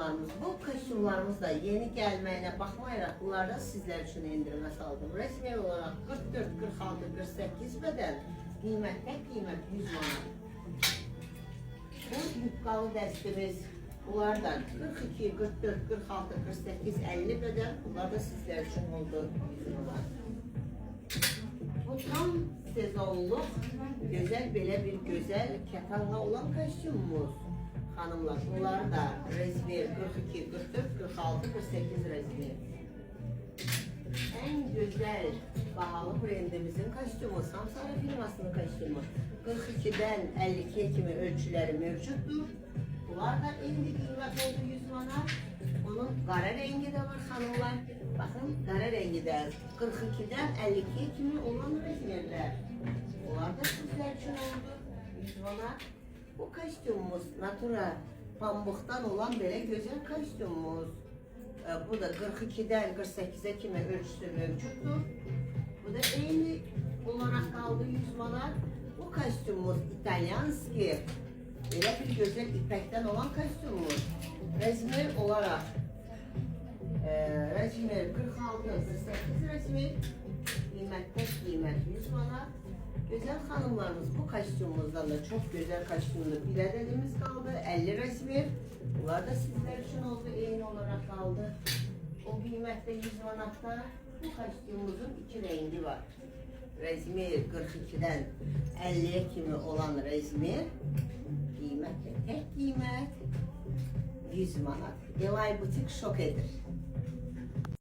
xanımlarımız, bu kostyumlarımız da yeni gəlməyinə baxmayaraq bunlarda sizlər üçün endirmə saldım. Resmi olaraq 44, 46, 48 bədən, qiymət 100 manat. Bu yufqalı dəstimiz, bunlar da 42, 44, 46, 48, 50 bədən, bunlar da sizlər üçün oldu 100 manat. Bu tam sezonluq, gözəl belə bir gözəl kətanla olan kostyumumuz. Hanımlar, bunlar da resmi 42, 44, 46, 48 resmi. En güzel bahalı brendimizin kostyumu, Samsara firmasının kostyumu. 42'den 52'ye kimi ölçüleri mevcuttur. Bunlar da indi qiymət oldu 100 manat. Onun qara rengi de var hanımlar. Bakın qara rengi de 42'den 52'ye kimi olan resmiler. Bunlar da sizler için oldu 100 manat. Bu kostyumumuz natura pambıqdan olan belə gözəl kostyumumuz. Bu da 42'den 48'e kimi ölçüsü mevcuttur. Bu da eyni olarak kaldı 100 manat. Bu kostyumumuz İtalyanski. Belə bir gözəl ipəkdən olan kostyumumuz. Rezmer olarak Rezmer 46, 48 resmi. Qiymət 100 manat. Güzel hanımlarımız bu kostyumumuzdan da çok güzel kostyumlu bilelerimiz kaldı. 50 resmi. Bunlar da sizler için oldu. Eyni olarak kaldı. O qiymətdə 100 manatta bu kostyumumuzun iki rengi var. Resmi 42'den 50'ye kimi olan resmi. Qiymətdə tek qiymət 100 manat. Elay Butik şok edir.